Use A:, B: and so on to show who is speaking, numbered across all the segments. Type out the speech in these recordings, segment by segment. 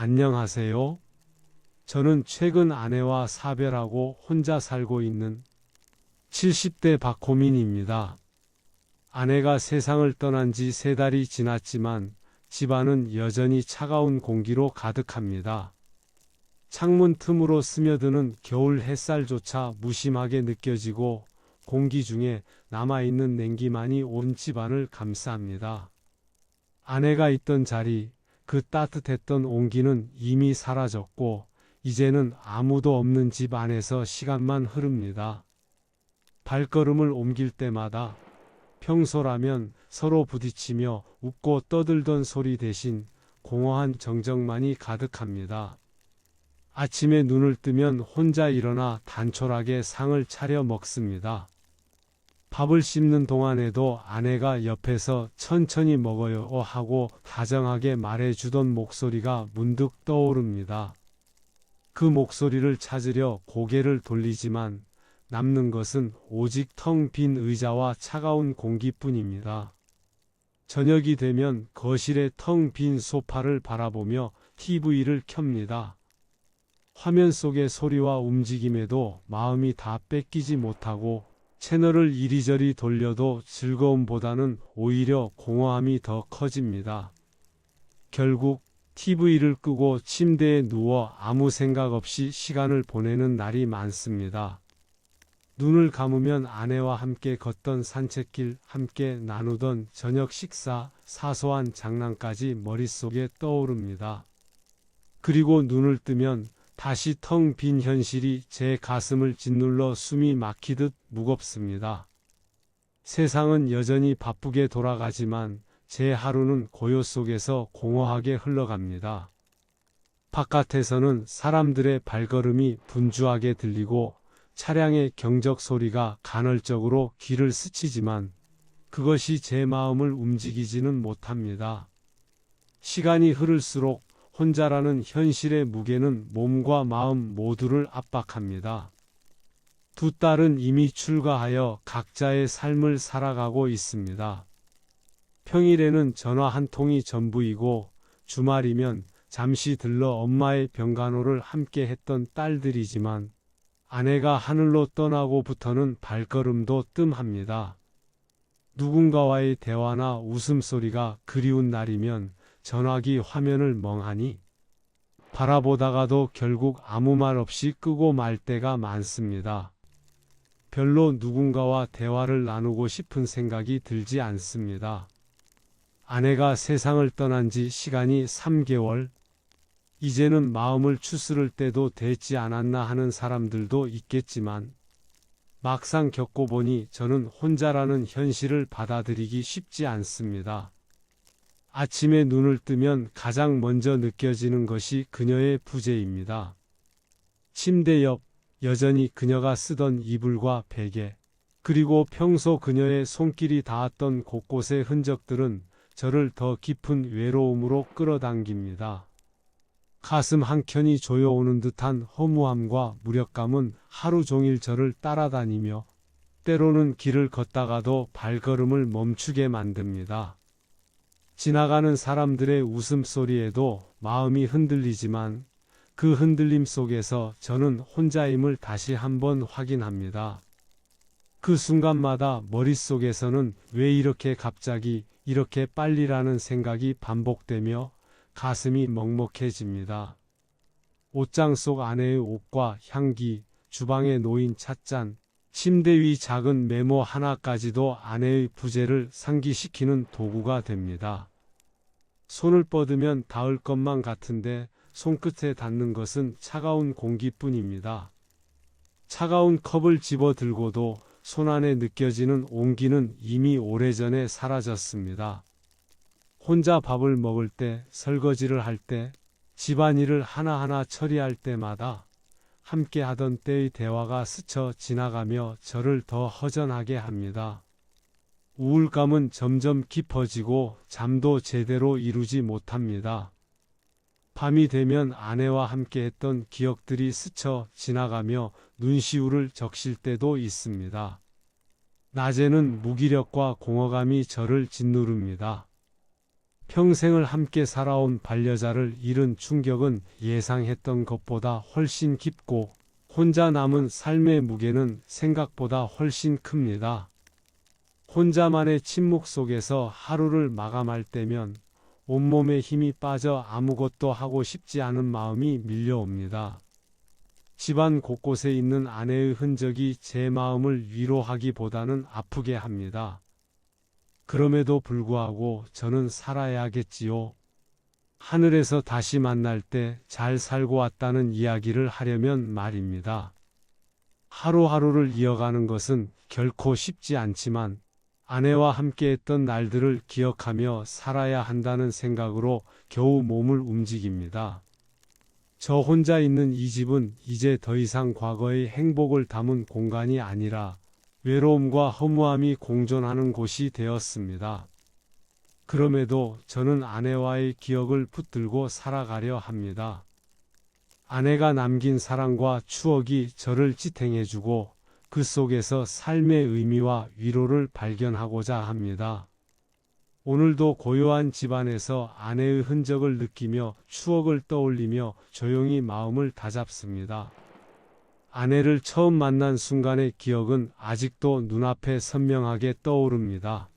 A: 안녕하세요. 저는 최근 아내와 사별하고 혼자 살고 있는 70대 박호민입니다. 아내가 세상을 떠난 지 3달이 지났지만 집안은 여전히 차가운 공기로 가득합니다. 창문 틈으로 스며드는 겨울 햇살조차 무심하게 느껴지고 공기 중에 남아있는 냉기만이 온 집안을 감싸합니다. 아내가 있던 자리, 그 따뜻했던 온기는 이미 사라졌고 이제는 아무도 없는 집 안에서 시간만 흐릅니다. 발걸음을 옮길 때마다 평소라면 서로 부딪히며 웃고 떠들던 소리 대신 공허한 정적만이 가득합니다. 아침에 눈을 뜨면 혼자 일어나 단촐하게 상을 차려 먹습니다. 밥을 씹는 동안에도 아내가 옆에서 천천히 먹어요 하고 다정하게 말해주던 목소리가 문득 떠오릅니다. 그 목소리를 찾으려 고개를 돌리지만 남는 것은 오직 텅 빈 의자와 차가운 공기뿐입니다. 저녁이 되면 거실의 텅 빈 소파를 바라보며 TV를 켭니다. 화면 속의 소리와 움직임에도 마음이 다 뺏기지 못하고 채널을 이리저리 돌려도 즐거움보다는 오히려 공허함이 더 커집니다. 결국 TV를 끄고 침대에 누워 아무 생각 없이 시간을 보내는 날이 많습니다. 눈을 감으면 아내와 함께 걷던 산책길, 함께 나누던 저녁 식사, 사소한 장난까지 머릿속에 떠오릅니다. 그리고 눈을 뜨면 다시 텅 빈 현실이 제 가슴을 짓눌러 숨이 막히듯 무겁습니다. 세상은 여전히 바쁘게 돌아가지만 제 하루는 고요 속에서 공허하게 흘러갑니다. 바깥에서는 사람들의 발걸음이 분주하게 들리고 차량의 경적 소리가 간헐적으로 귀를 스치지만 그것이 제 마음을 움직이지는 못합니다. 시간이 흐를수록 혼자라는 현실의 무게는 몸과 마음 모두를 압박합니다. 두 딸은 이미 출가하여 각자의 삶을 살아가고 있습니다. 평일에는 전화 한 통이 전부이고 주말이면 잠시 들러 엄마의 병간호를 함께 했던 딸들이지만 아내가 하늘로 떠나고부터는 발걸음도 뜸합니다. 누군가와의 대화나 웃음소리가 그리운 날이면 전화기 화면을 멍하니 바라보다가도 결국 아무 말 없이 끄고 말 때가 많습니다. 별로 누군가와 대화를 나누고 싶은 생각이 들지 않습니다. 아내가 세상을 떠난 지 시간이 3개월, 이제는 마음을 추스를 때도 됐지 않았나 하는 사람들도 있겠지만 막상 겪어보니 저는 혼자라는 현실을 받아들이기 쉽지 않습니다. 아침에 눈을 뜨면 가장 먼저 느껴지는 것이 그녀의 부재입니다. 침대 옆 여전히 그녀가 쓰던 이불과 베개, 그리고 평소 그녀의 손길이 닿았던 곳곳의 흔적들은 저를 더 깊은 외로움으로 끌어당깁니다. 가슴 한켠이 조여오는 듯한 허무함과 무력감은 하루 종일 저를 따라다니며 때로는 길을 걷다가도 발걸음을 멈추게 만듭니다. 지나가는 사람들의 웃음소리에도 마음이 흔들리지만 그 흔들림 속에서 저는 혼자임을 다시 한번 확인합니다. 그 순간마다 머릿속에서는 왜 이렇게 갑자기 이렇게 빨리라는 생각이 반복되며 가슴이 먹먹해집니다. 옷장 속 아내의 옷과 향기, 주방에 놓인 찻잔, 침대 위 작은 메모 하나까지도 아내의 부재를 상기시키는 도구가 됩니다. 손을 뻗으면 닿을 것만 같은데 손끝에 닿는 것은 차가운 공기뿐입니다. 차가운 컵을 집어들고도 손안에 느껴지는 온기는 이미 오래전에 사라졌습니다. 혼자 밥을 먹을 때, 설거지를 할 때, 집안일을 하나하나 처리할 때마다 함께 하던 때의 대화가 스쳐 지나가며 저를 더 허전하게 합니다. 우울감은 점점 깊어지고 잠도 제대로 이루지 못합니다. 밤이 되면 아내와 함께했던 기억들이 스쳐 지나가며 눈시울을 적실 때도 있습니다. 낮에는 무기력과 공허감이 저를 짓누릅니다. 평생을 함께 살아온 반려자를 잃은 충격은 예상했던 것보다 훨씬 깊고 혼자 남은 삶의 무게는 생각보다 훨씬 큽니다. 혼자만의 침묵 속에서 하루를 마감할 때면 온몸에 힘이 빠져 아무것도 하고 싶지 않은 마음이 밀려옵니다. 집안 곳곳에 있는 아내의 흔적이 제 마음을 위로하기보다는 아프게 합니다. 그럼에도 불구하고 저는 살아야겠지요. 하늘에서 다시 만날 때 잘 살고 왔다는 이야기를 하려면 말입니다. 하루하루를 이어가는 것은 결코 쉽지 않지만 아내와 함께했던 날들을 기억하며 살아야 한다는 생각으로 겨우 몸을 움직입니다. 저 혼자 있는 이 집은 이제 더 이상 과거의 행복을 담은 공간이 아니라 외로움과 허무함이 공존하는 곳이 되었습니다. 그럼에도 저는 아내와의 기억을 붙들고 살아가려 합니다. 아내가 남긴 사랑과 추억이 저를 지탱해주고 그 속에서 삶의 의미와 위로를 발견하고자 합니다. 오늘도 고요한 집안에서 아내의 흔적을 느끼며 추억을 떠올리며 조용히 마음을 다잡습니다. 아내를 처음 만난 순간의 기억은 아직도 눈앞에 선명하게 떠오릅니다.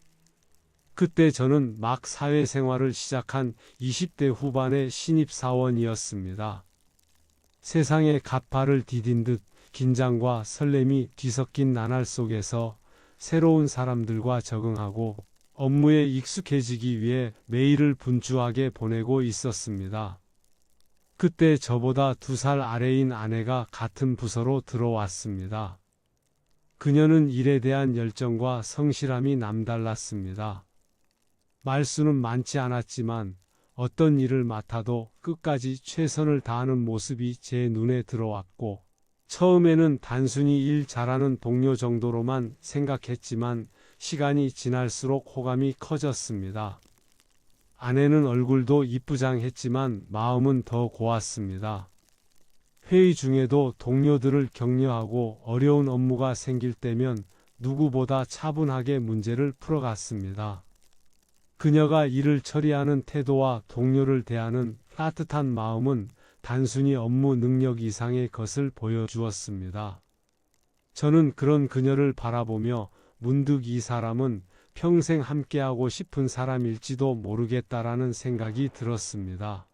A: 그때 저는 막 사회생활을 시작한 20대 후반의 신입사원이었습니다. 세상에 갓발을 디딘 듯 긴장과 설렘이 뒤섞인 나날 속에서 새로운 사람들과 적응하고 업무에 익숙해지기 위해 매일을 분주하게 보내고 있었습니다. 그때 저보다 2살 아래인 아내가 같은 부서로 들어왔습니다. 그녀는 일에 대한 열정과 성실함이 남달랐습니다. 말수는 많지 않았지만 어떤 일을 맡아도 끝까지 최선을 다하는 모습이 제 눈에 들어왔고, 처음에는 단순히 일 잘하는 동료 정도로만 생각했지만 시간이 지날수록 호감이 커졌습니다. 아내는 얼굴도 이쁘장했지만 마음은 더 고왔습니다. 회의 중에도 동료들을 격려하고 어려운 업무가 생길 때면 누구보다 차분하게 문제를 풀어갔습니다. 그녀가 일을 처리하는 태도와 동료를 대하는 따뜻한 마음은 단순히 업무 능력 이상의 것을 보여주었습니다. 저는 그런 그녀를 바라보며 문득 이 사람은 평생 함께하고 싶은 사람일지도 모르겠다라는 생각이 들었습니다.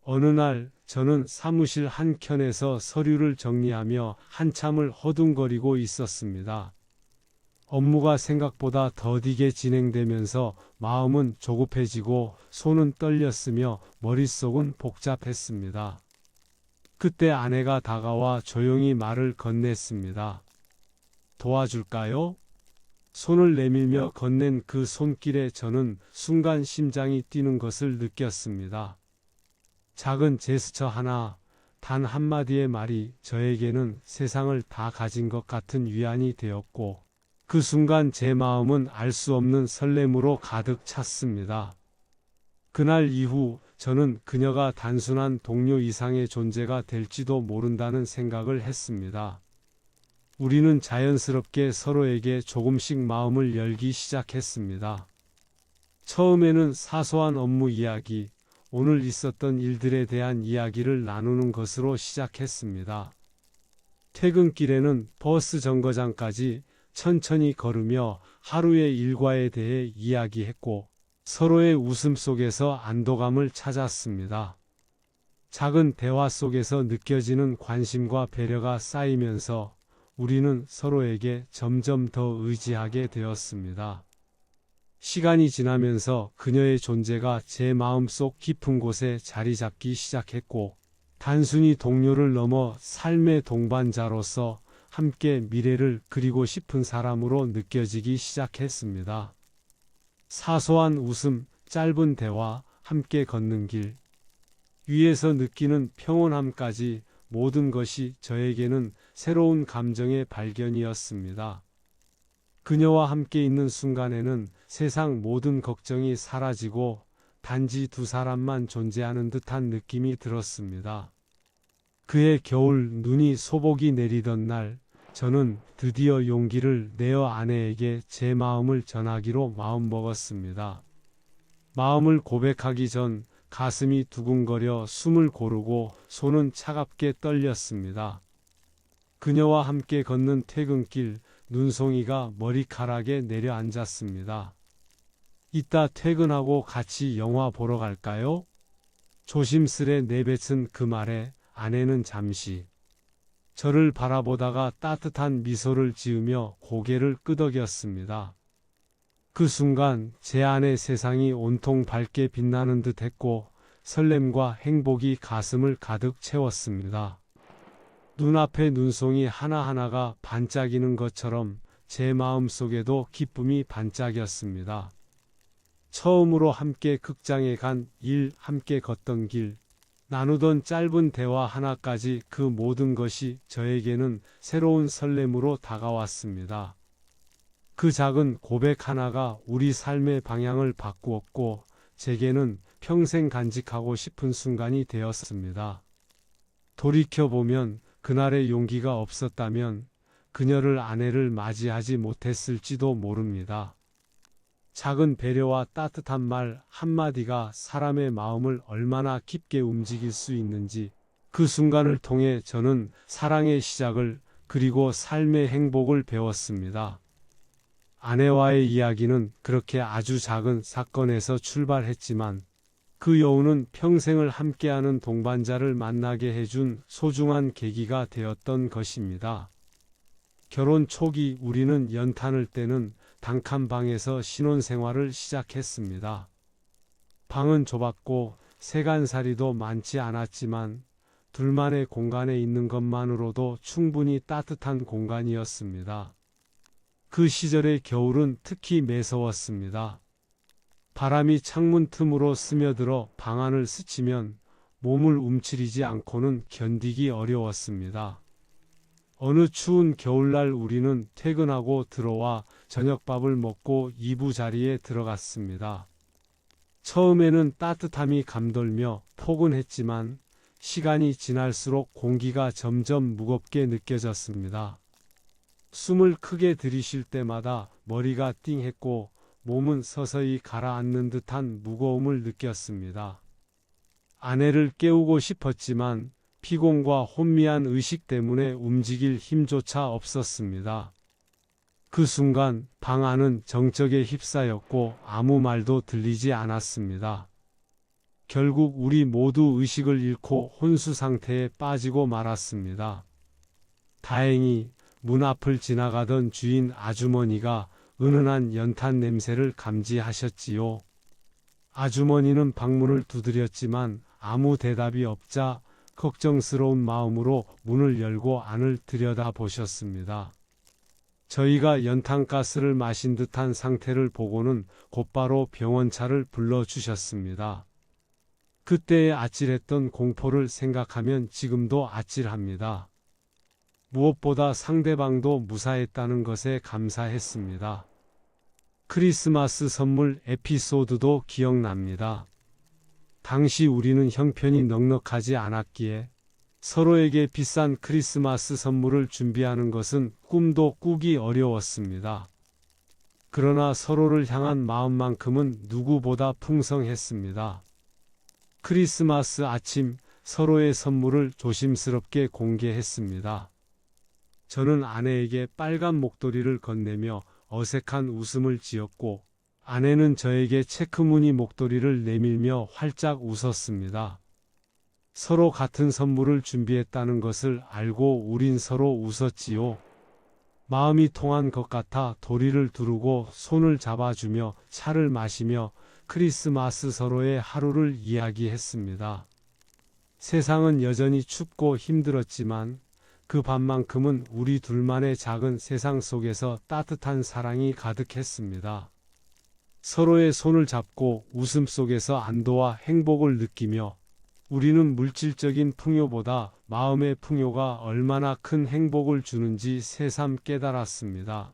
A: 어느 날 저는 사무실 한켠에서 서류를 정리하며 한참을 허둥거리고 있었습니다. 업무가 생각보다 더디게 진행되면서 마음은 조급해지고 손은 떨렸으며 머릿속은 복잡했습니다. 그때 아내가 다가와 조용히 말을 건넸습니다. 도와줄까요? 손을 내밀며 건넨 그 손길에 저는 순간 심장이 뛰는 것을 느꼈습니다. 작은 제스처 하나, 단 한마디의 말이 저에게는 세상을 다 가진 것 같은 위안이 되었고, 그 순간 제 마음은 알 수 없는 설렘으로 가득 찼습니다. 그날 이후 저는 그녀가 단순한 동료 이상의 존재가 될지도 모른다는 생각을 했습니다. 우리는 자연스럽게 서로에게 조금씩 마음을 열기 시작했습니다. 처음에는 사소한 업무 이야기, 오늘 있었던 일들에 대한 이야기를 나누는 것으로 시작했습니다. 퇴근길에는 버스 정거장까지 천천히 걸으며 하루의 일과에 대해 이야기했고 서로의 웃음 속에서 안도감을 찾았습니다. 작은 대화 속에서 느껴지는 관심과 배려가 쌓이면서 우리는 서로에게 점점 더 의지하게 되었습니다. 시간이 지나면서 그녀의 존재가 제 마음속 깊은 곳에 자리 잡기 시작했고, 단순히 동료를 넘어 삶의 동반자로서 함께 미래를 그리고 싶은 사람으로 느껴지기 시작했습니다. 사소한 웃음, 짧은 대화, 함께 걷는 길, 위에서 느끼는 평온함까지 모든 것이 저에게는 새로운 감정의 발견이었습니다. 그녀와 함께 있는 순간에는 세상 모든 걱정이 사라지고 단지 2사람만 존재하는 듯한 느낌이 들었습니다. 그해 겨울 눈이 소복이 내리던 날, 저는 드디어 용기를 내어 아내에게 제 마음을 전하기로 마음먹었습니다. 마음을 고백하기 전 가슴이 두근거려 숨을 고르고 손은 차갑게 떨렸습니다. 그녀와 함께 걷는 퇴근길, 눈송이가 머리카락에 내려앉았습니다. 이따 퇴근하고 같이 영화 보러 갈까요? 조심스레 내뱉은 그 말에 아내는 잠시 저를 바라보다가 따뜻한 미소를 지으며 고개를 끄덕였습니다. 그 순간 제 안의 세상이 온통 밝게 빛나는 듯 했고 설렘과 행복이 가슴을 가득 채웠습니다. 눈앞의 눈송이 하나하나가 반짝이는 것처럼 제 마음속에도 기쁨이 반짝였습니다. 처음으로 함께 극장에 간 일, 함께 걷던 길, 나누던 짧은 대화 하나까지 그 모든 것이 저에게는 새로운 설렘으로 다가왔습니다. 그 작은 고백 하나가 우리 삶의 방향을 바꾸었고 제게는 평생 간직하고 싶은 순간이 되었습니다. 돌이켜보면 그날의 용기가 없었다면 그녀를 아내를 맞이하지 못했을지도 모릅니다. 작은 배려와 따뜻한 말 한마디가 사람의 마음을 얼마나 깊게 움직일 수 있는지 그 순간을 통해 저는 사랑의 시작을 그리고 삶의 행복을 배웠습니다. 아내와의 이야기는 그렇게 아주 작은 사건에서 출발했지만 그 여운은 평생을 함께하는 동반자를 만나게 해준 소중한 계기가 되었던 것입니다. 결혼 초기 우리는 연탄을 떼는 단칸방에서 신혼생활을 시작했습니다. 방은 좁았고 세간살이도 많지 않았지만 둘만의 공간에 있는 것만으로도 충분히 따뜻한 공간이었습니다. 그 시절의 겨울은 특히 매서웠습니다. 바람이 창문 틈으로 스며들어 방 안을 스치면 몸을 움츠리지 않고는 견디기 어려웠습니다. 어느 추운 겨울날 우리는 퇴근하고 들어와 저녁밥을 먹고 이부자리에 들어갔습니다. 처음에는 따뜻함이 감돌며 포근했지만 시간이 지날수록 공기가 점점 무겁게 느껴졌습니다. 숨을 크게 들이쉴 때마다 머리가 띵했고 몸은 서서히 가라앉는 듯한 무거움을 느꼈습니다. 아내를 깨우고 싶었지만 피곤과 혼미한 의식 때문에 움직일 힘조차 없었습니다. 그 순간 방 안은 정적에 휩싸였고 아무 말도 들리지 않았습니다. 결국 우리 모두 의식을 잃고 혼수 상태에 빠지고 말았습니다. 다행히 문 앞을 지나가던 주인 아주머니가 은은한 연탄 냄새를 감지하셨지요. 아주머니는 방문을 두드렸지만 아무 대답이 없자 걱정스러운 마음으로 문을 열고 안을 들여다보셨습니다. 저희가 연탄가스를 마신 듯한 상태를 보고는 곧바로 병원차를 불러주셨습니다. 그때의 아찔했던 공포를 생각하면 지금도 아찔합니다. 무엇보다 상대방도 무사했다는 것에 감사했습니다. 크리스마스 선물 에피소드도 기억납니다. 당시 우리는 형편이 넉넉하지 않았기에 서로에게 비싼 크리스마스 선물을 준비하는 것은 꿈도 꾸기 어려웠습니다. 그러나 서로를 향한 마음만큼은 누구보다 풍성했습니다. 크리스마스 아침 서로의 선물을 조심스럽게 공개했습니다. 저는 아내에게 빨간 목도리를 건네며 어색한 웃음을 지었고 아내는 저에게 체크무늬 목도리를 내밀며 활짝 웃었습니다. 서로 같은 선물을 준비했다는 것을 알고 우린 서로 웃었지요. 마음이 통한 것 같아 도리를 두르고 손을 잡아주며 차를 마시며 크리스마스 서로의 하루를 이야기했습니다. 세상은 여전히 춥고 힘들었지만 그 밤만큼은 우리 둘만의 작은 세상 속에서 따뜻한 사랑이 가득했습니다. 서로의 손을 잡고 웃음 속에서 안도와 행복을 느끼며 우리는 물질적인 풍요보다 마음의 풍요가 얼마나 큰 행복을 주는지 새삼 깨달았습니다.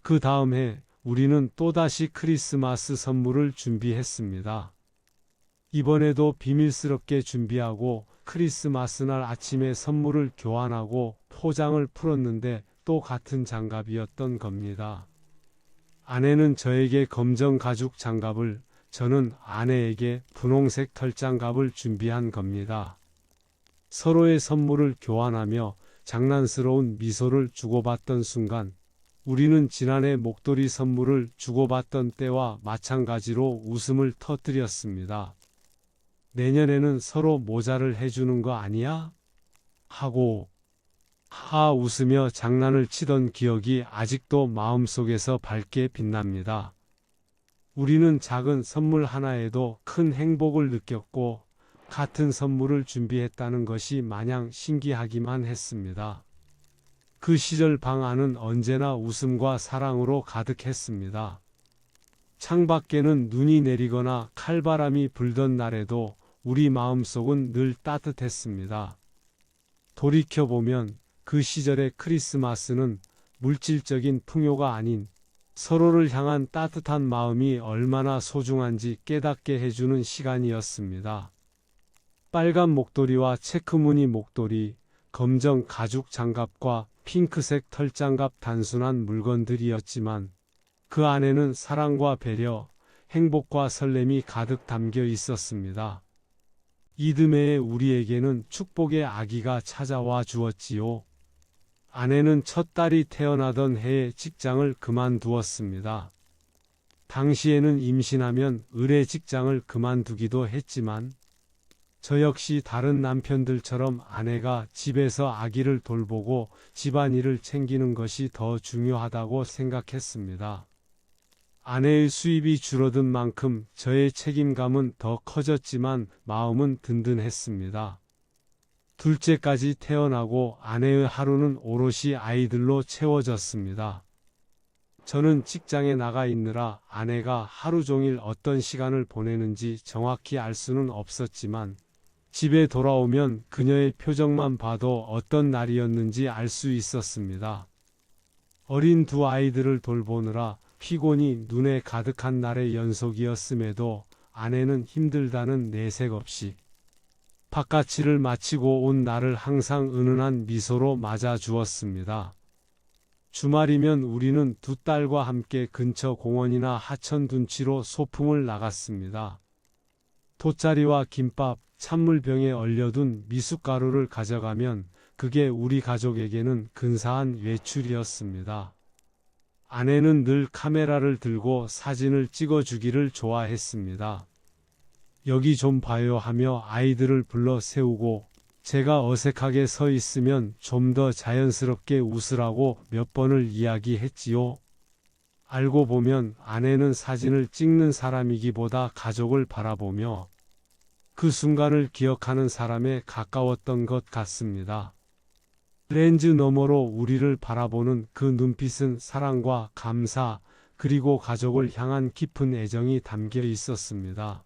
A: 그 다음 해 우리는 또다시 크리스마스 선물을 준비했습니다. 이번에도 비밀스럽게 준비하고 크리스마스 날 아침에 선물을 교환하고 포장을 풀었는데 또 같은 장갑이었던 겁니다. 아내는 저에게 검정 가죽 장갑을, 저는 아내에게 분홍색 털장갑을 준비한 겁니다. 서로의 선물을 교환하며 장난스러운 미소를 주고받던 순간 우리는 지난해 목도리 선물을 주고받던 때와 마찬가지로 웃음을 터뜨렸습니다. 내년에는 서로 모자를 해주는 거 아니야? 하고 웃으며 장난을 치던 기억이 아직도 마음속에서 밝게 빛납니다. 우리는 작은 선물 하나에도 큰 행복을 느꼈고 같은 선물을 준비했다는 것이 마냥 신기하기만 했습니다. 그 시절 방 안은 언제나 웃음과 사랑으로 가득했습니다. 창밖에는 눈이 내리거나 칼바람이 불던 날에도 우리 마음속은 늘 따뜻했습니다. 돌이켜보면 그 시절의 크리스마스는 물질적인 풍요가 아닌 서로를 향한 따뜻한 마음이 얼마나 소중한지 깨닫게 해주는 시간이었습니다. 빨간 목도리와 체크무늬 목도리, 검정 가죽 장갑과 핑크색 털장갑 단순한 물건들이었지만 그 안에는 사랑과 배려, 행복과 설렘이 가득 담겨 있었습니다. 이듬해에 우리에게는 축복의 아기가 찾아와 주었지요. 아내는 첫 딸이 태어나던 해에 직장을 그만두었습니다. 당시에는 임신하면 의뢰 직장을 그만두기도 했지만 저 역시 다른 남편들처럼 아내가 집에서 아기를 돌보고 집안일을 챙기는 것이 더 중요하다고 생각했습니다. 아내의 수입이 줄어든 만큼 저의 책임감은 더 커졌지만 마음은 든든했습니다. 둘째까지 태어나고 아내의 하루는 오롯이 아이들로 채워졌습니다. 저는 직장에 나가 있느라 아내가 하루 종일 어떤 시간을 보내는지 정확히 알 수는 없었지만 집에 돌아오면 그녀의 표정만 봐도 어떤 날이었는지 알 수 있었습니다. 어린 두 아이들을 돌보느라 피곤이 눈에 가득한 날의 연속이었음에도 아내는 힘들다는 내색 없이 바깥일을 마치고 온 나를 항상 은은한 미소로 맞아주었습니다. 주말이면 우리는 두 딸과 함께 근처 공원이나 하천 둔치로 소풍을 나갔습니다. 돗자리와 김밥, 찬물병에 얼려둔 미숫가루를 가져가면 그게 우리 가족에게는 근사한 외출이었습니다. 아내는 늘 카메라를 들고 사진을 찍어주기를 좋아했습니다. 여기 좀 봐요 하며 아이들을 불러 세우고 제가 어색하게 서 있으면 좀 더 자연스럽게 웃으라고 몇 번을 이야기했지요. 알고 보면 아내는 사진을 찍는 사람이기보다 가족을 바라보며 그 순간을 기억하는 사람에 가까웠던 것 같습니다. 렌즈 너머로 우리를 바라보는 그 눈빛은 사랑과 감사 그리고 가족을 향한 깊은 애정이 담겨 있었습니다.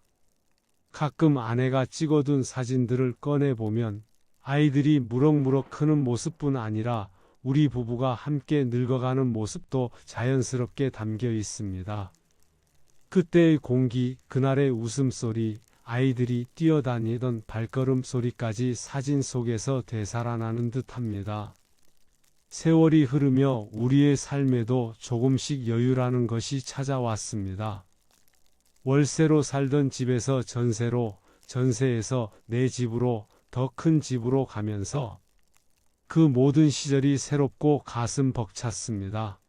A: 가끔 아내가 찍어둔 사진들을 꺼내보면 아이들이 무럭무럭 크는 모습뿐 아니라 우리 부부가 함께 늙어가는 모습도 자연스럽게 담겨 있습니다. 그때의 공기, 그날의 웃음소리, 아이들이 뛰어다니던 발걸음 소리까지 사진 속에서 되살아나는 듯합니다. 세월이 흐르며 우리의 삶에도 조금씩 여유라는 것이 찾아왔습니다. 월세로 살던 집에서 전세로, 전세에서 내 집으로, 더 큰 집으로 가면서 그 모든 시절이 새롭고 가슴 벅찼습니다.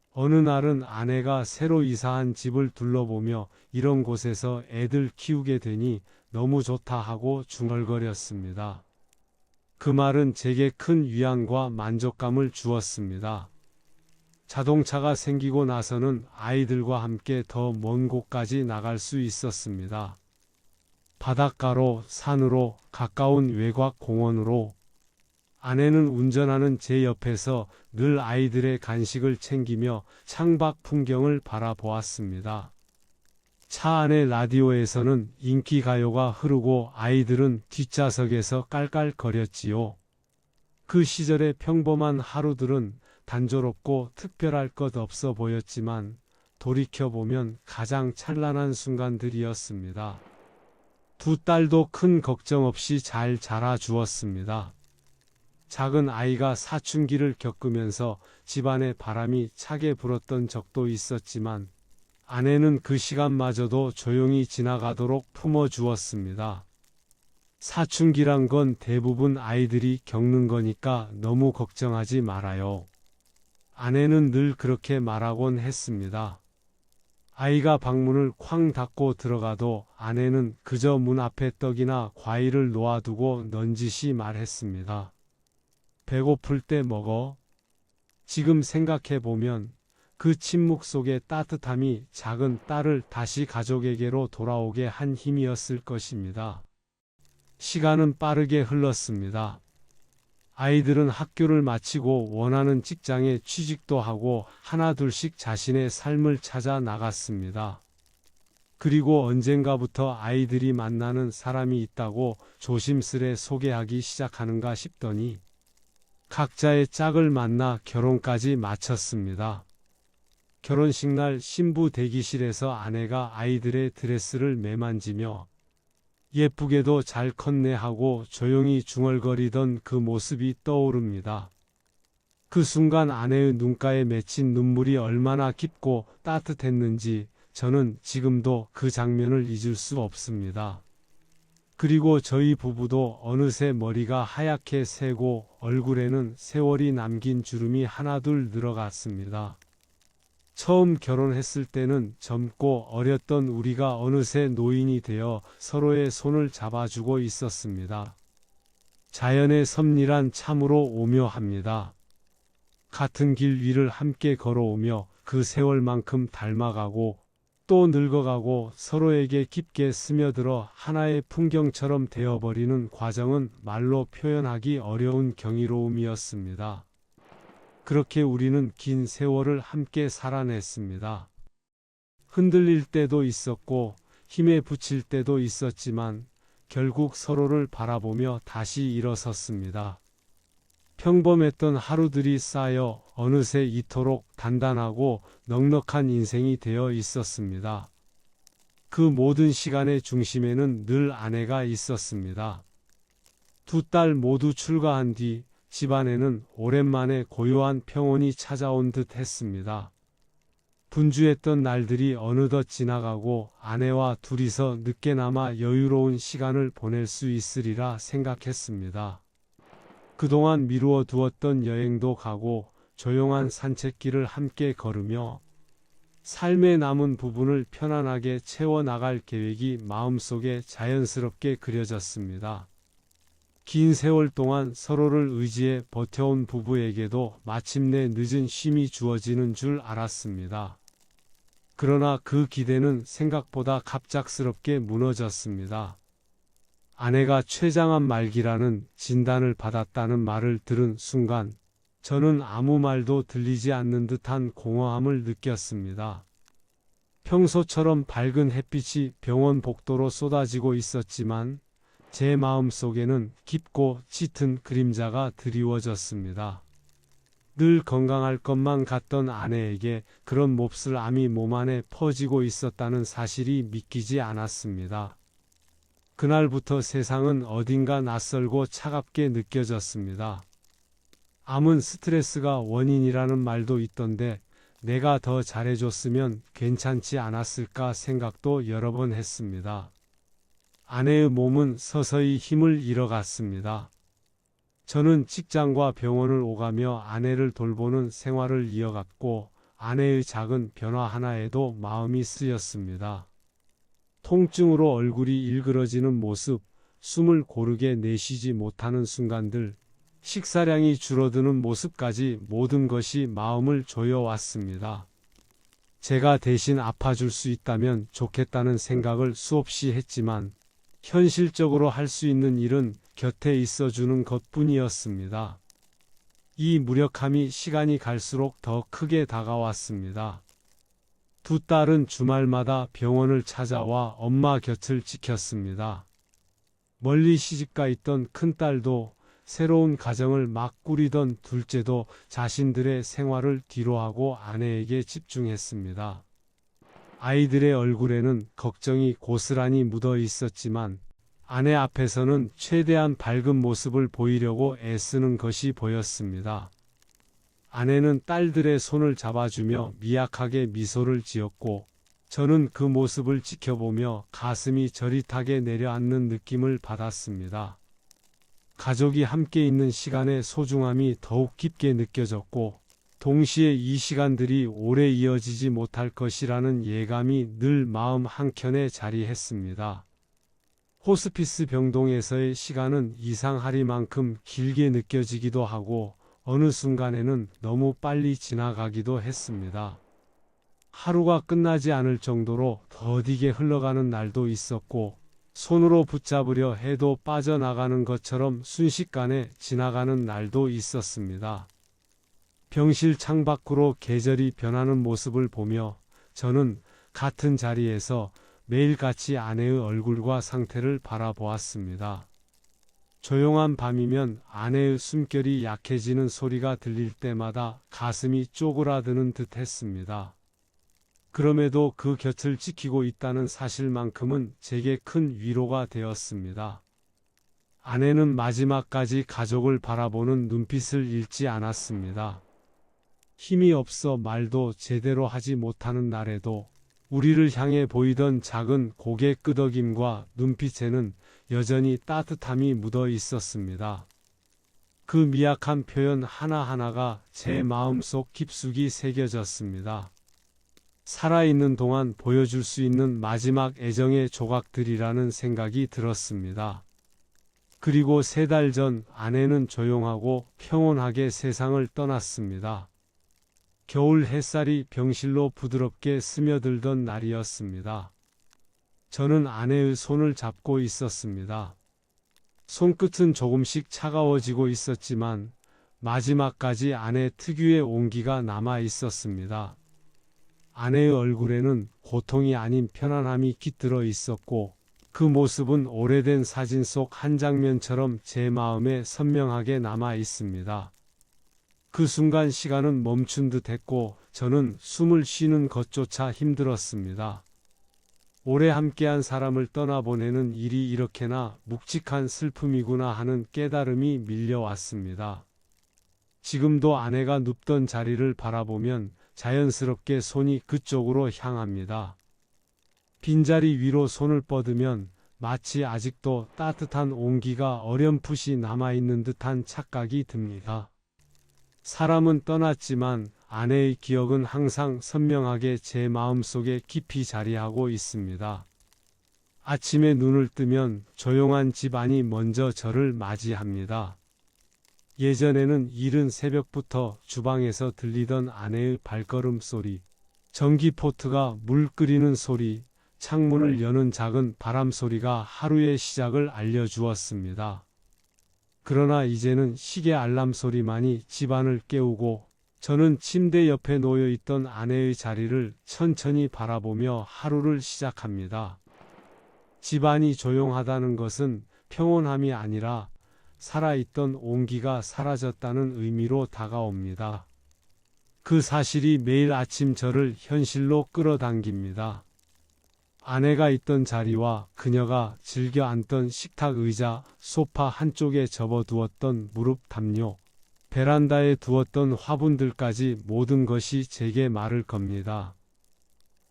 A: 어느 날은 아내가 새로 이사한 집을 둘러보며 이런 곳에서 애들 키우게 되니 너무 좋다 하고 중얼거렸습니다. 그 말은 제게 큰 위안과 만족감을 주었습니다. 자동차가 생기고 나서는 아이들과 함께 더 먼 곳까지 나갈 수 있었습니다. 바닷가로, 산으로, 가까운 외곽 공원으로. 아내는 운전하는 제 옆에서 늘 아이들의 간식을 챙기며 창밖 풍경을 바라보았습니다. 차 안의 라디오에서는 인기 가요가 흐르고 아이들은 뒷좌석에서 깔깔거렸지요. 그 시절의 평범한 하루들은 단조롭고 특별할 것 없어 보였지만 돌이켜보면 가장 찬란한 순간들이었습니다. 두 딸도 큰 걱정 없이 잘 자라주었습니다. 작은 아이가 사춘기를 겪으면서 집안에 바람이 차게 불었던 적도 있었지만 아내는 그 시간마저도 조용히 지나가도록 품어주었습니다. 사춘기란 건 대부분 아이들이 겪는 거니까 너무 걱정하지 말아요. 아내는 늘 그렇게 말하곤 했습니다. 아이가 방문을 쾅 닫고 들어가도 아내는 그저 문 앞에 떡이나 과일을 놓아두고 넌지시 말했습니다. 배고플 때 먹어. 지금 생각해보면 그 침묵 속의 따뜻함이 작은 딸을 다시 가족에게로 돌아오게 한 힘이었을 것입니다. 시간은 빠르게 흘렀습니다. 아이들은 학교를 마치고 원하는 직장에 취직도 하고 하나둘씩 자신의 삶을 찾아 나갔습니다. 그리고 언젠가부터 아이들이 만나는 사람이 있다고 조심스레 소개하기 시작하는가 싶더니 각자의 짝을 만나 결혼까지 마쳤습니다. 결혼식 날 신부 대기실에서 아내가 아이들의 드레스를 매만지며 예쁘게도 잘 컸네 하고 조용히 중얼거리던 그 모습이 떠오릅니다. 그 순간 아내의 눈가에 맺힌 눈물이 얼마나 깊고 따뜻했는지 저는 지금도 그 장면을 잊을 수 없습니다. 그리고 저희 부부도 어느새 머리가 하얗게 새고 얼굴에는 세월이 남긴 주름이 하나둘 늘어갔습니다. 처음 결혼했을 때는 젊고 어렸던 우리가 어느새 노인이 되어 서로의 손을 잡아주고 있었습니다. 자연의 섭리란 참으로 오묘합니다. 같은 길 위를 함께 걸어오며 그 세월만큼 닮아가고 또 늙어가고 서로에게 깊게 스며들어 하나의 풍경처럼 되어버리는 과정은 말로 표현하기 어려운 경이로움이었습니다. 그렇게 우리는 긴 세월을 함께 살아냈습니다. 흔들릴 때도 있었고 힘에 부칠 때도 있었지만 결국 서로를 바라보며 다시 일어섰습니다. 평범했던 하루들이 쌓여 어느새 이토록 단단하고 넉넉한 인생이 되어 있었습니다. 그 모든 시간의 중심에는 늘 아내가 있었습니다. 두 딸 모두 출가한 뒤 집안에는 오랜만에 고요한 평온이 찾아온 듯 했습니다. 분주했던 날들이 어느덧 지나가고 아내와 둘이서 늦게나마 여유로운 시간을 보낼 수 있으리라 생각했습니다. 그동안 미루어 두었던 여행도 가고 조용한 산책길을 함께 걸으며 삶의 남은 부분을 편안하게 채워나갈 계획이 마음속에 자연스럽게 그려졌습니다. 긴 세월 동안 서로를 의지해 버텨온 부부에게도 마침내 늦은 쉼이 주어지는 줄 알았습니다. 그러나 그 기대는 생각보다 갑작스럽게 무너졌습니다. 아내가 췌장암 말기라는 진단을 받았다는 말을 들은 순간 저는 아무 말도 들리지 않는 듯한 공허함을 느꼈습니다. 평소처럼 밝은 햇빛이 병원 복도로 쏟아지고 있었지만 제 마음 속에는 깊고 짙은 그림자가 드리워졌습니다. 늘 건강할 것만 같던 아내에게 그런 몹쓸 암이 몸 안에 퍼지고 있었다는 사실이 믿기지 않았습니다. 그날부터 세상은 어딘가 낯설고 차갑게 느껴졌습니다. 암은 스트레스가 원인이라는 말도 있던데 내가 더 잘해줬으면 괜찮지 않았을까 생각도 여러 번 했습니다. 아내의 몸은 서서히 힘을 잃어갔습니다. 저는 직장과 병원을 오가며 아내를 돌보는 생활을 이어갔고 아내의 작은 변화 하나에도 마음이 쓰였습니다. 통증으로 얼굴이 일그러지는 모습, 숨을 고르게 내쉬지 못하는 순간들, 식사량이 줄어드는 모습까지 모든 것이 마음을 조여왔습니다. 제가 대신 아파줄 수 있다면 좋겠다는 생각을 수없이 했지만 현실적으로 할 수 있는 일은 곁에 있어주는 것뿐이었습니다. 이 무력함이 시간이 갈수록 더 크게 다가왔습니다. 두 딸은 주말마다 병원을 찾아와 엄마 곁을 지켰습니다. 멀리 시집가 있던 큰딸도 새로운 가정을 막 꾸리던 둘째도 자신들의 생활을 뒤로하고 아내에게 집중했습니다. 아이들의 얼굴에는 걱정이 고스란히 묻어 있었지만 아내 앞에서는 최대한 밝은 모습을 보이려고 애쓰는 것이 보였습니다. 아내는 딸들의 손을 잡아주며 미약하게 미소를 지었고 저는 그 모습을 지켜보며 가슴이 저릿하게 내려앉는 느낌을 받았습니다. 가족이 함께 있는 시간의 소중함이 더욱 깊게 느껴졌고, 동시에 이 시간들이 오래 이어지지 못할 것이라는 예감이 늘 마음 한켠에 자리했습니다. 호스피스 병동에서의 시간은 이상하리만큼 길게 느껴지기도 하고, 어느 순간에는 너무 빨리 지나가기도 했습니다. 하루가 끝나지 않을 정도로 더디게 흘러가는 날도 있었고, 손으로 붙잡으려 해도 빠져나가는 것처럼 순식간에 지나가는 날도 있었습니다. 병실 창밖으로 계절이 변하는 모습을 보며 저는 같은 자리에서 매일같이 아내의 얼굴과 상태를 바라보았습니다. 조용한 밤이면 아내의 숨결이 약해지는 소리가 들릴 때마다 가슴이 쪼그라드는 듯 했습니다. 그럼에도 그 곁을 지키고 있다는 사실만큼은 제게 큰 위로가 되었습니다. 아내는 마지막까지 가족을 바라보는 눈빛을 잃지 않았습니다. 힘이 없어 말도 제대로 하지 못하는 날에도 우리를 향해 보이던 작은 고개 끄덕임과 눈빛에는 여전히 따뜻함이 묻어 있었습니다. 그 미약한 표현 하나하나가 제 마음속 깊숙이 새겨졌습니다. 살아있는 동안 보여줄 수 있는 마지막 애정의 조각들이라는 생각이 들었습니다. 그리고 3달 전 아내는 조용하고 평온하게 세상을 떠났습니다. 겨울 햇살이 병실로 부드럽게 스며들던 날이었습니다. 저는 아내의 손을 잡고 있었습니다. 손끝은 조금씩 차가워지고 있었지만 마지막까지 아내 특유의 온기가 남아 있었습니다. 아내의 얼굴에는 고통이 아닌 편안함이 깃들어 있었고, 그 모습은 오래된 사진 속 한 장면처럼 제 마음에 선명하게 남아 있습니다. 그 순간 시간은 멈춘 듯 했고, 저는 숨을 쉬는 것조차 힘들었습니다. 오래 함께한 사람을 떠나보내는 일이 이렇게나 묵직한 슬픔이구나 하는 깨달음이 밀려왔습니다. 지금도 아내가 눕던 자리를 바라보면 자연스럽게 손이 그쪽으로 향합니다. 빈자리 위로 손을 뻗으면 마치 아직도 따뜻한 온기가 어렴풋이 남아있는 듯한 착각이 듭니다. 사람은 떠났지만 아내의 기억은 항상 선명하게 제 마음속에 깊이 자리하고 있습니다. 아침에 눈을 뜨면 조용한 집안이 먼저 저를 맞이합니다. 예전에는 이른 새벽부터 주방에서 들리던 아내의 발걸음 소리, 전기포트가 물 끓이는 소리, 창문을 여는 작은 바람 소리가 하루의 시작을 알려주었습니다. 그러나 이제는 시계 알람 소리만이 집안을 깨우고, 저는 침대 옆에 놓여있던 아내의 자리를 천천히 바라보며 하루를 시작합니다. 집안이 조용하다는 것은 평온함이 아니라 살아있던 온기가 사라졌다는 의미로 다가옵니다. 그 사실이 매일 아침 저를 현실로 끌어당깁니다. 아내가 있던 자리와 그녀가 즐겨 앉던 식탁 의자, 소파 한쪽에 접어두었던 무릎 담요, 베란다에 두었던 화분들까지 모든 것이 제게 말을 겁니다.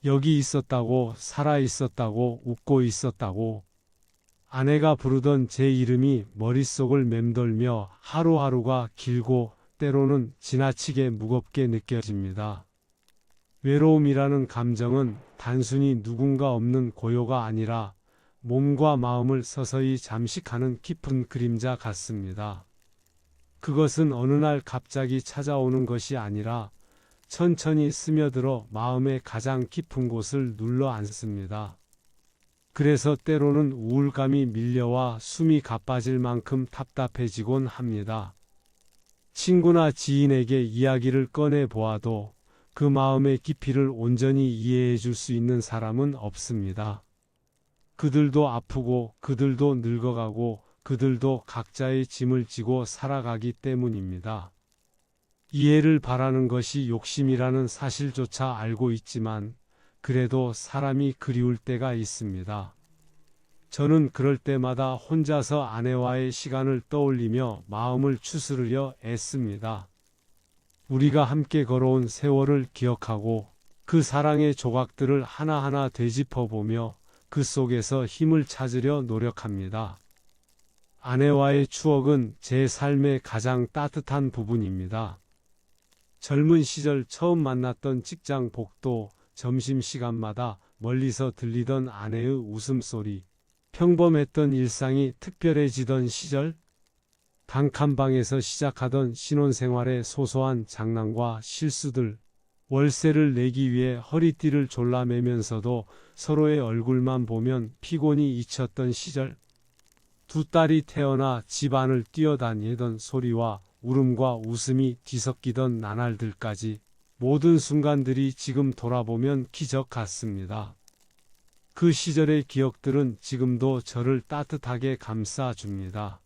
A: 여기 있었다고, 살아 있었다고, 웃고 있었다고. 아내가 부르던 제 이름이 머릿속을 맴돌며 하루하루가 길고 때로는 지나치게 무겁게 느껴집니다. 외로움이라는 감정은 단순히 누군가 없는 고요가 아니라 몸과 마음을 서서히 잠식하는 깊은 그림자 같습니다. 그것은 어느 날 갑자기 찾아오는 것이 아니라 천천히 스며들어 마음의 가장 깊은 곳을 눌러 앉습니다. 그래서 때로는 우울감이 밀려와 숨이 가빠질 만큼 답답해지곤 합니다. 친구나 지인에게 이야기를 꺼내 보아도 그 마음의 깊이를 온전히 이해해 줄 수 있는 사람은 없습니다. 그들도 아프고 그들도 늙어가고 그들도 각자의 짐을 지고 살아가기 때문입니다. 이해를 바라는 것이 욕심이라는 사실조차 알고 있지만 그래도 사람이 그리울 때가 있습니다. 저는 그럴 때마다 혼자서 아내와의 시간을 떠올리며 마음을 추스르려 애씁니다. 우리가 함께 걸어온 세월을 기억하고 그 사랑의 조각들을 하나하나 되짚어보며 그 속에서 힘을 찾으려 노력합니다. 아내와의 추억은 제 삶의 가장 따뜻한 부분입니다. 젊은 시절 처음 만났던 직장 복도, 점심시간마다 멀리서 들리던 아내의 웃음소리, 평범했던 일상이 특별해지던 시절, 단칸방에서 시작하던 신혼생활의 소소한 장난과 실수들, 월세를 내기 위해 허리띠를 졸라매면서도 서로의 얼굴만 보면 피곤이 잊혔던 시절, 두 딸이 태어나 집안을 뛰어다니던 소리와 울음과 웃음이 뒤섞이던 나날들까지 모든 순간들이 지금 돌아보면 기적 같습니다. 그 시절의 기억들은 지금도 저를 따뜻하게 감싸줍니다.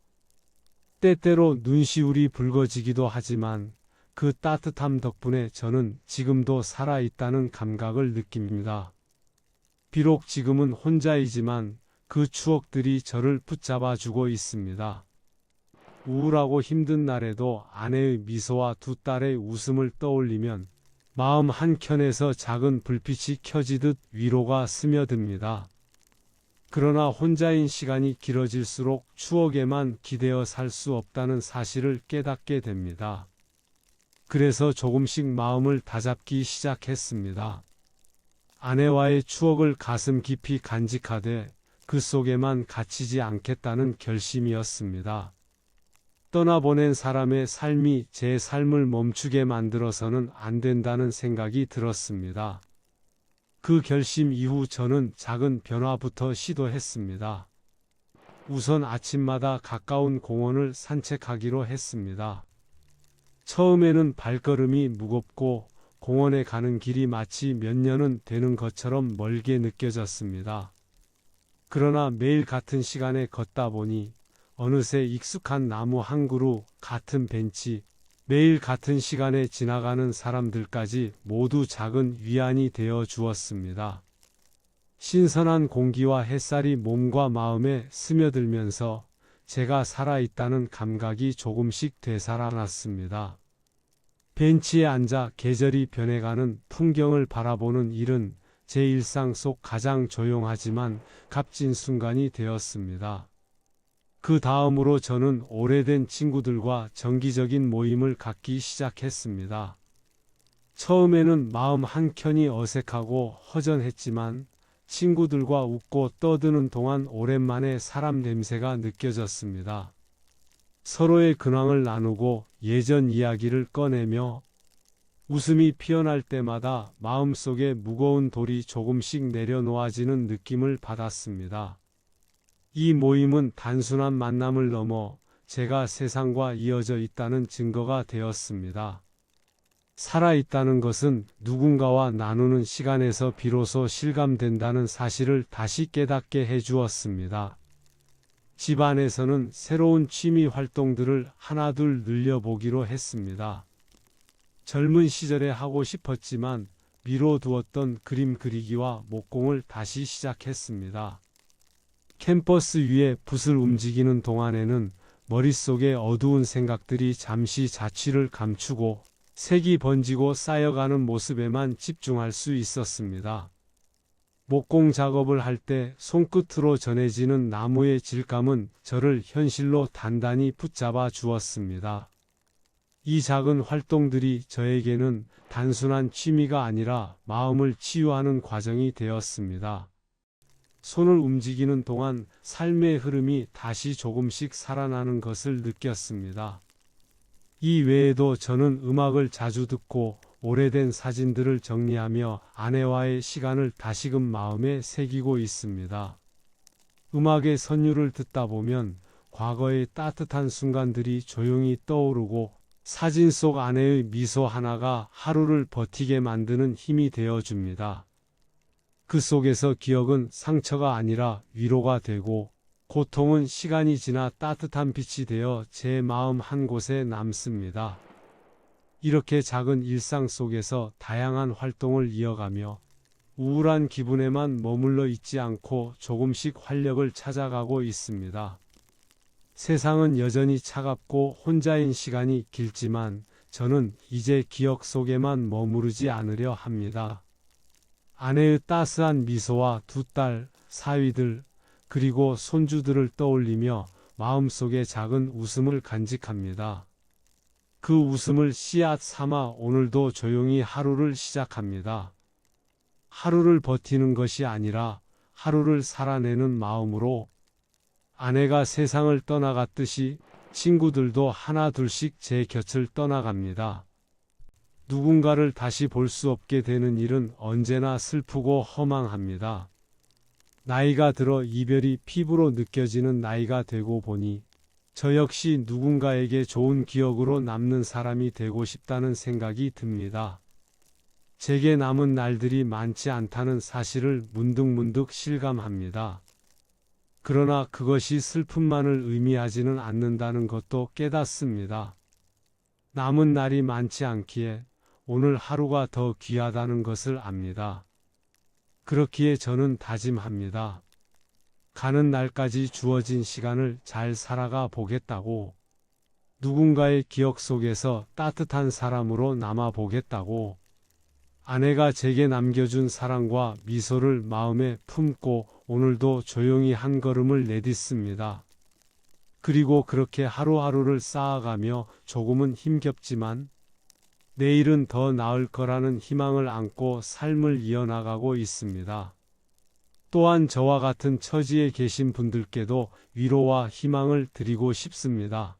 A: 때때로 눈시울이 붉어지기도 하지만 그 따뜻함 덕분에 저는 지금도 살아있다는 감각을 느낍니다. 비록 지금은 혼자이지만 그 추억들이 저를 붙잡아주고 있습니다. 우울하고 힘든 날에도 아내의 미소와 두 딸의 웃음을 떠올리면 마음 한켠에서 작은 불빛이 켜지듯 위로가 스며듭니다. 그러나 혼자인 시간이 길어질수록 추억에만 기대어 살 수 없다는 사실을 깨닫게 됩니다. 그래서 조금씩 마음을 다잡기 시작했습니다. 아내와의 추억을 가슴 깊이 간직하되 그 속에만 갇히지 않겠다는 결심이었습니다. 떠나보낸 사람의 삶이 제 삶을 멈추게 만들어서는 안 된다는 생각이 들었습니다. 그 결심 이후 저는 작은 변화부터 시도했습니다. 우선 아침마다 가까운 공원을 산책하기로 했습니다. 처음에는 발걸음이 무겁고 공원에 가는 길이 마치 몇 년은 되는 것처럼 멀게 느껴졌습니다. 그러나 매일 같은 시간에 걷다 보니 어느새 익숙한 나무 한 그루, 같은 벤치, 매일 같은 시간에 지나가는 사람들까지 모두 작은 위안이 되어 주었습니다. 신선한 공기와 햇살이 몸과 마음에 스며들면서 제가 살아있다는 감각이 조금씩 되살아났습니다. 벤치에 앉아 계절이 변해가는 풍경을 바라보는 일은 제 일상 속 가장 조용하지만 값진 순간이 되었습니다. 그 다음으로 저는 오래된 친구들과 정기적인 모임을 갖기 시작했습니다. 처음에는 마음 한켠이 어색하고 허전했지만 친구들과 웃고 떠드는 동안 오랜만에 사람 냄새가 느껴졌습니다. 서로의 근황을 나누고 예전 이야기를 꺼내며 웃음이 피어날 때마다 마음속에 무거운 돌이 조금씩 내려놓아지는 느낌을 받았습니다. 이 모임은 단순한 만남을 넘어 제가 세상과 이어져 있다는 증거가 되었습니다. 살아있다는 것은 누군가와 나누는 시간에서 비로소 실감된다는 사실을 다시 깨닫게 해주었습니다. 집안에서는 새로운 취미 활동들을 하나둘 늘려보기로 했습니다. 젊은 시절에 하고 싶었지만 미뤄두었던 그림 그리기와 목공을 다시 시작했습니다. 캔버스 위에 붓을 움직이는 동안에는 머릿속에 어두운 생각들이 잠시 자취를 감추고 색이 번지고 쌓여가는 모습에만 집중할 수 있었습니다. 목공 작업을 할 때 손끝으로 전해지는 나무의 질감은 저를 현실로 단단히 붙잡아 주었습니다. 이 작은 활동들이 저에게는 단순한 취미가 아니라 마음을 치유하는 과정이 되었습니다. 손을 움직이는 동안 삶의 흐름이 다시 조금씩 살아나는 것을 느꼈습니다. 이 외에도 저는 음악을 자주 듣고 오래된 사진들을 정리하며 아내와의 시간을 다시금 마음에 새기고 있습니다. 음악의 선율을 듣다 보면 과거의 따뜻한 순간들이 조용히 떠오르고 사진 속 아내의 미소 하나가 하루를 버티게 만드는 힘이 되어줍니다. 그 속에서 기억은 상처가 아니라 위로가 되고 고통은 시간이 지나 따뜻한 빛이 되어 제 마음 한 곳에 남습니다. 이렇게 작은 일상 속에서 다양한 활동을 이어가며 우울한 기분에만 머물러 있지 않고 조금씩 활력을 찾아가고 있습니다. 세상은 여전히 차갑고 혼자인 시간이 길지만 저는 이제 기억 속에만 머무르지 않으려 합니다. 아내의 따스한 미소와 두 딸, 사위들, 그리고 손주들을 떠올리며 마음속에 작은 웃음을 간직합니다. 그 웃음을 씨앗 삼아 오늘도 조용히 하루를 시작합니다. 하루를 버티는 것이 아니라 하루를 살아내는 마음으로 아내가 세상을 떠나갔듯이 친구들도 하나 둘씩 제 곁을 떠나갑니다. 누군가를 다시 볼 수 없게 되는 일은 언제나 슬프고 허망합니다. 나이가 들어 이별이 피부로 느껴지는 나이가 되고 보니 저 역시 누군가에게 좋은 기억으로 남는 사람이 되고 싶다는 생각이 듭니다. 제게 남은 날들이 많지 않다는 사실을 문득문득 실감합니다. 그러나 그것이 슬픔만을 의미하지는 않는다는 것도 깨닫습니다. 남은 날이 많지 않기에 오늘 하루가 더 귀하다는 것을 압니다. 그렇기에 저는 다짐합니다. 가는 날까지 주어진 시간을 잘 살아가 보겠다고, 누군가의 기억 속에서 따뜻한 사람으로 남아 보겠다고, 아내가 제게 남겨준 사랑과 미소를 마음에 품고 오늘도 조용히 한 걸음을 내딛습니다. 그리고 그렇게 하루하루를 쌓아가며 조금은 힘겹지만 내일은 더 나을 거라는 희망을 안고 삶을 이어나가고 있습니다. 또한 저와 같은 처지에 계신 분들께도 위로와 희망을 드리고 싶습니다.